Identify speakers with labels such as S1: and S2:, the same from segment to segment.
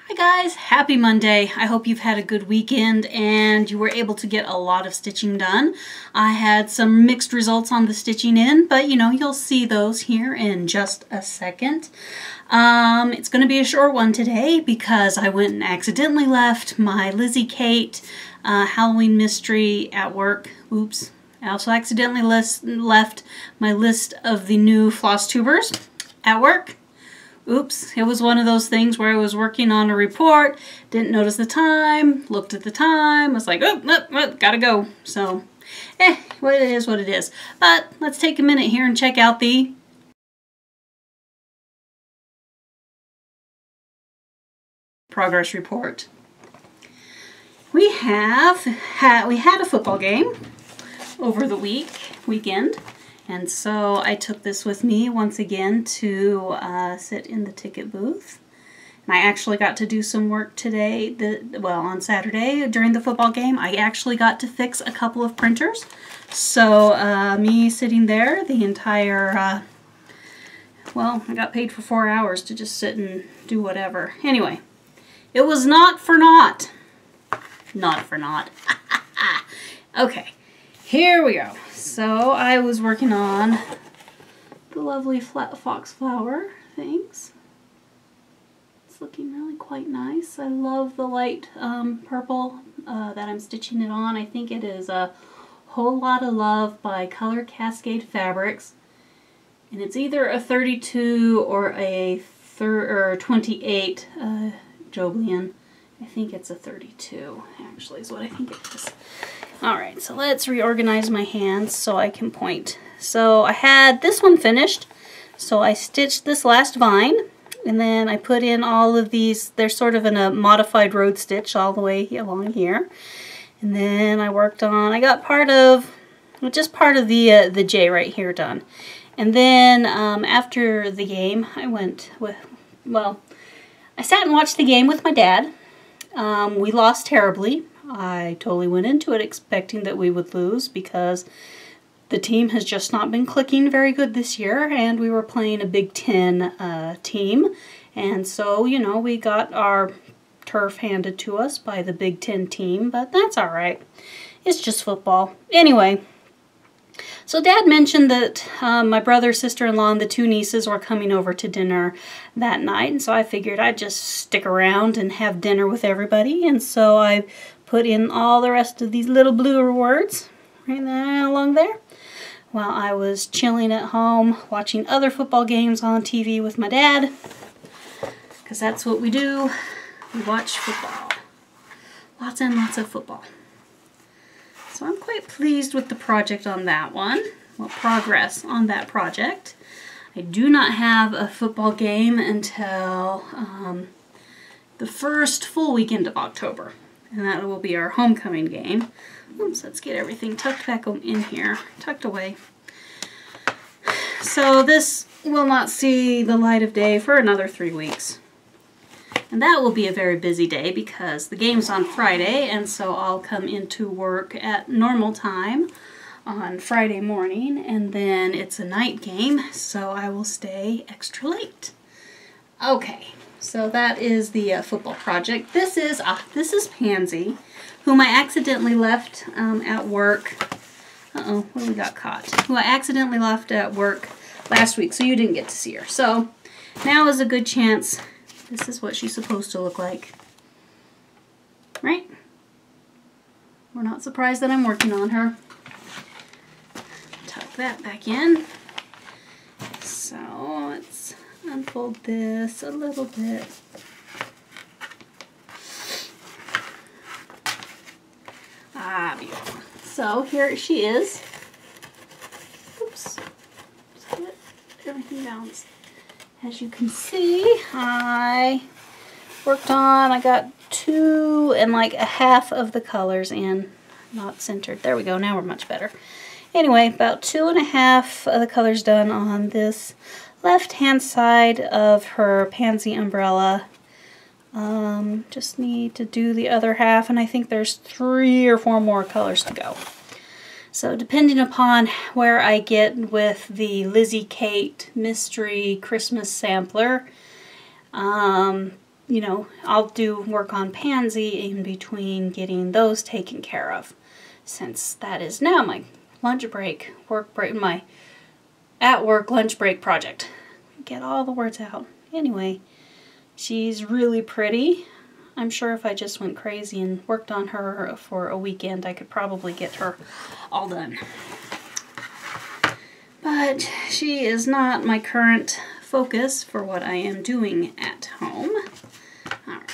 S1: Hi guys, happy Monday. I hope you've had a good weekend and you were able to get a lot of stitching done. I had some mixed results on the stitching in, but you'll see those here in just a second. It's going to be a short one today because I went and accidentally left my Lizzie Kate Halloween mystery at work. Oops. I also accidentally left my list of the new Flosstubers at work. Oops, it was one of those things where I was working on a report, didn't notice the time, looked at the time, was like, oh, gotta go. So, what it is, what it is. But let's take a minute here and check out the progress report. We had a football game over the weekend. And so I took this with me once again to sit in the ticket booth. And I actually got to do some work today, on Saturday during the football game. I actually got to fix a couple of printers. So me sitting there the entire, I got paid for 4 hours to just sit and do whatever. Anyway, it was not for naught. Not for naught. Okay, here we go. So I was working on the lovely flat foxflower things. It's looking really quite nice. I love the light purple that I'm stitching it on. I think it is a Whole Lotta Love by Color Cascade Fabrics. And it's either a 32 or a 28 Joblian. I think it's a 32, actually, is what I think it is. Alright, so let's reorganize my hands so I can point. So I had this one finished, so I stitched this last vine, and then I put in all of these. They're sort of in a modified road stitch all the way along here. And then I worked on, I got just part of the J right here done. And then after the game, I sat and watched the game with my dad. We lost terribly. I totally went into it expecting that we would lose because the team has just not been clicking very good this year, and we were playing a Big Ten team, and so, we got our turf handed to us by the Big Ten team, but that's alright. It's just football. Anyway, so Dad mentioned that my brother, sister-in-law, and the two nieces were coming over to dinner that night, and so I figured I'd just stick around and have dinner with everybody, and so I put in all the rest of these little blue words right there along there while I was chilling at home watching other football games on TV with my dad, because that's what we do. We watch football. Lots and lots of football. So I'm quite pleased with the project on that one. Well, progress on that project. I do not have a football game until the first full weekend of October. And that will be our homecoming game. Oops, let's get everything tucked back in here, tucked away. So this will not see the light of day for another 3 weeks. And that will be a very busy day because the game's on Friday, and so I'll come into work at normal time on Friday morning, and then it's a night game, so I will stay extra late. Okay. So that is the football project. This is Pansy, whom I accidentally left at work. Uh-oh, what do we got caught? Who I accidentally left at work last week, so you didn't get to see her. So now is a good chance. This is what she's supposed to look like. Right? We're not surprised that I'm working on her. Tuck that back in. So let's unfold this a little bit. Ah, beautiful. So here she is. Oops. Just get everything balanced. As you can see, I got 2 and like a half of the colors in, not centered. There we go, now we're much better. Anyway, about 2 and a half of the colors done on this left-hand side of her pansy umbrella. Just need to do the other half, and I think there's 3 or 4 more colors to go. So depending upon where I get with the Lizzie Kate Mystery Christmas Sampler, you know, I'll do work on Pansy in between getting those taken care of, since that is now my lunch break, work break, my at work lunch break project. Get all the words out. Anyway, she's really pretty. I'm sure if I just went crazy and worked on her for a weekend, I could probably get her all done. But she is not my current focus for what I am doing at home. All right,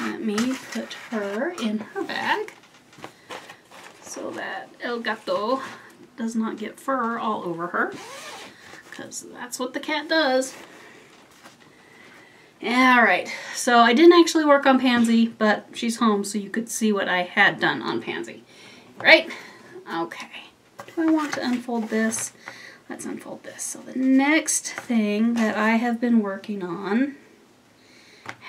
S1: let me put her in her bag so that El Gato does not get fur all over her, because that's what the cat does. Alright, so I didn't actually work on Pansy, but she's home so you could see what I had done on Pansy. Right? Okay. Do I want to unfold this? Let's unfold this. So the next thing that I have been working on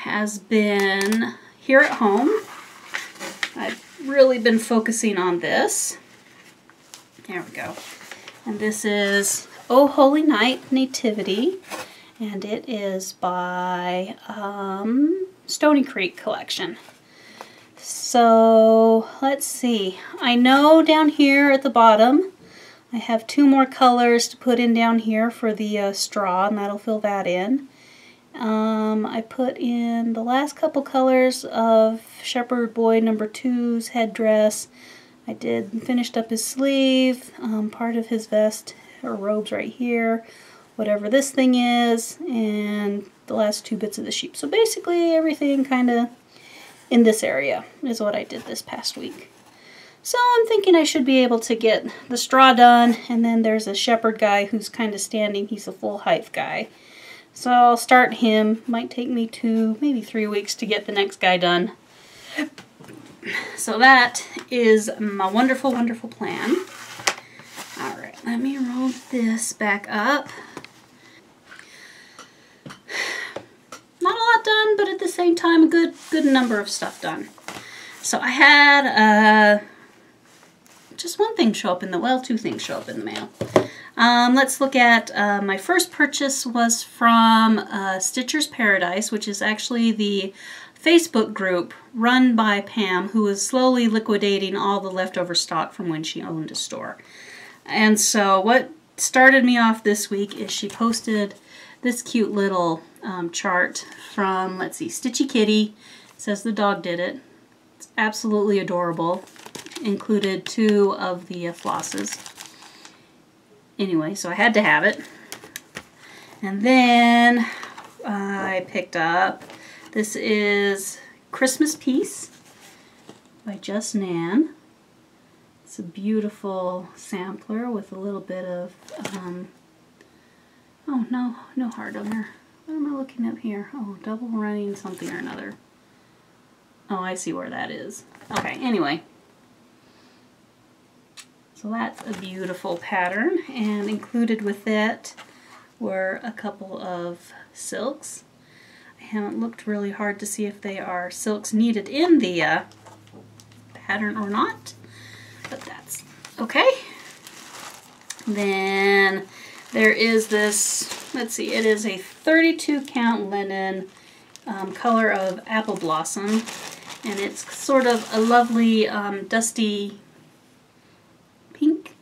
S1: has been here at home. I've really been focusing on this. There we go. And this is Oh Holy Night Nativity. And it is by Stoney Creek collection. So let's see. I know down here at the bottom I have 2 more colors to put in down here for the straw, and that'll fill that in. I put in the last couple colors of Shepherd Boy number 2's headdress. I finished up his sleeve, part of his vest or robes right here, whatever this thing is, and the last 2 bits of the sheep. So basically everything kind of in this area is what I did this past week. So I'm thinking I should be able to get the straw done, and then there's a shepherd guy who's kind of standing. He's a full height guy. So I'll start him. Might take me 2, maybe 3 weeks to get the next guy done. So that is my wonderful, wonderful plan. Alright, let me roll this back up. Not a lot done, but at the same time a good number of stuff done. So I had just one thing show up in the, well, 2 things show up in the mail. Let's look at my first purchase was from Stitcher's Paradise, which is actually the Facebook group run by Pam, who is slowly liquidating all the leftover stock from when she owned a store. And so what started me off this week is she posted this cute little chart from, let's see, Stitchy Kitty. It says the dog did it. It's absolutely adorable. Included 2 of the flosses. Anyway, so I had to have it. And then I picked up, this is Christmas Piece by Just Nan. It's a beautiful sampler with a little bit of, oh no heart on her. What am I looking up here? Oh, double running something or another. Oh, I see where that is. Okay, anyway. So that's a beautiful pattern, and included with it were a couple of silks. I haven't looked really hard to see if they are silks needed in the pattern or not, but that's okay. Then there is this, let's see, it is a 32 count linen color of Apple Blossom, and it's sort of a lovely dusty pink.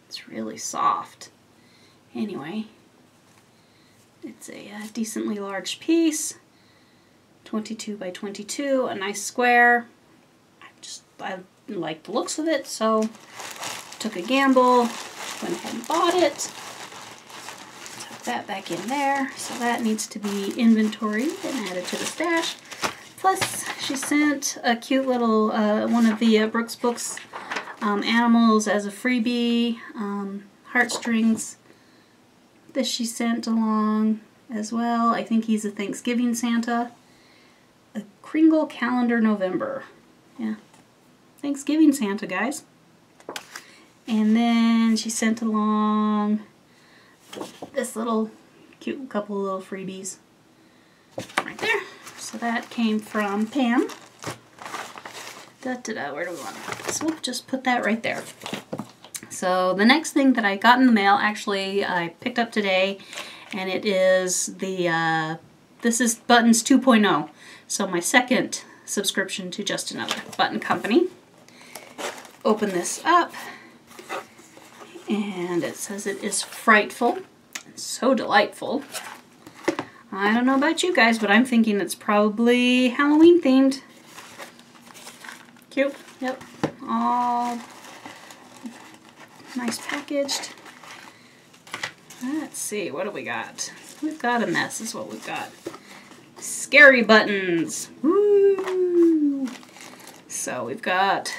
S1: It's really soft. Anyway, it's a decently large piece, 22 by 22, a nice square. I like the looks of it, so took a gamble, went ahead and bought it. Tuck that back in there, so that needs to be inventoried and added to the stash. Plus, she sent a cute little one of the Brooks Books animals as a freebie, heartstrings that she sent along as well. I think he's a Thanksgiving Santa. A Kringle Calendar November. Yeah, Thanksgiving Santa, guys. And then she sent along this little cute couple of little freebies right there. So that came from Pam. Where do we want to put this? We'll just put that right there. So the next thing that I got in the mail, actually I picked up today, and it is the this is Buttons 2.0. So my second subscription to Just Another Button Company. Open this up, and it says it is frightful and so delightful. I don't know about you guys, but I'm thinking it's probably Halloween themed. Cute. Yep. All nice packaged. Let's see, what do we got? We've got a mess is what we've got. Scary buttons. Woo! So we've got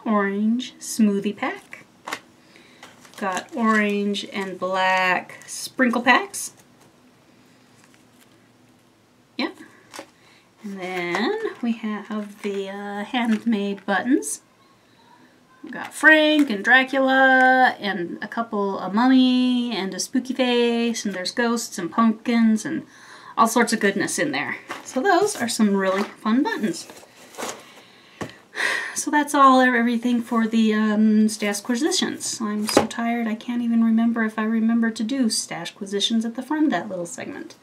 S1: orange smoothie pack. We've got orange and black sprinkle packs. Yep. And then we have the handmade buttons. We've got Frank and Dracula and a couple, a mummy and a spooky face, and there's ghosts and pumpkins and all sorts of goodness in there. So those are some really fun buttons. So that's all, everything for the Stash-quisitions. I'm so tired I can't even remember if I remember to do Stash-quisitions at the front of that little segment.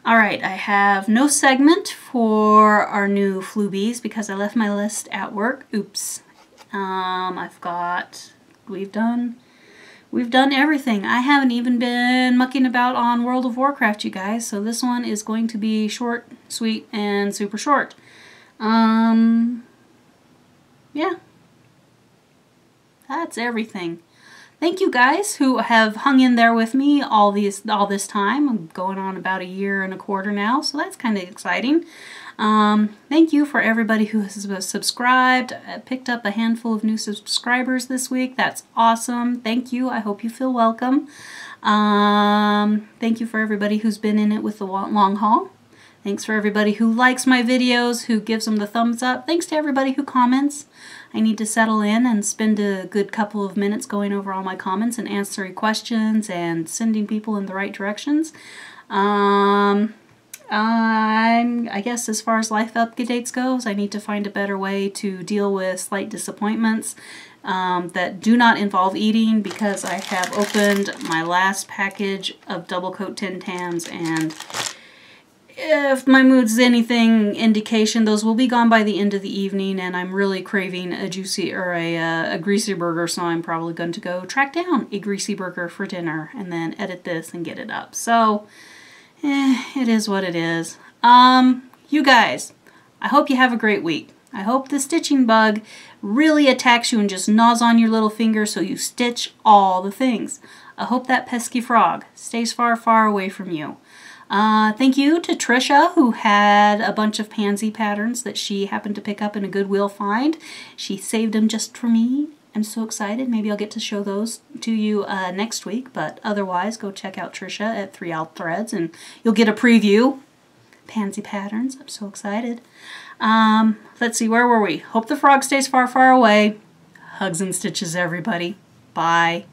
S1: Alright, I have no segment for our new Floobies because I left my list at work. Oops. We've done everything. I haven't even been mucking about on World of Warcraft, you guys, so this one is going to be short, sweet, and super short. Yeah. That's everything. Thank you guys who have hung in there with me all this time. I'm going on about 1.25 years now, so that's kind of exciting. Thank you for everybody who has subscribed. I picked up a handful of new subscribers this week. That's awesome. Thank you. I hope you feel welcome. Thank you for everybody who's been in it with the long haul. Thanks for everybody who likes my videos, who gives them the thumbs up. Thanks to everybody who comments. I need to settle in and spend a good couple of minutes going over all my comments and answering questions and sending people in the right directions. I guess as far as life updates goes, I need to find a better way to deal with slight disappointments that do not involve eating, because I have opened my last package of double coat Tin Tans, and if my mood's anything indication, those will be gone by the end of the evening, and I'm really craving a juicy or a greasy burger, so I'm probably going to go track down a greasy burger for dinner and then edit this and get it up. So, it is what it is. You guys, I hope you have a great week. I hope the stitching bug really attacks you and just gnaws on your little finger so you stitch all the things. I hope that pesky frog stays far, far away from you. Thank you to Trisha, who had a bunch of pansy patterns that she happened to pick up in a Goodwill find. She saved them just for me. I'm so excited. Maybe I'll get to show those to you next week, but otherwise go check out Trisha at 3 Out Threads and you'll get a preview. Pansy patterns. I'm so excited. Let's see, where were we? Hope the frog stays far, far away. Hugs and stitches, everybody. Bye.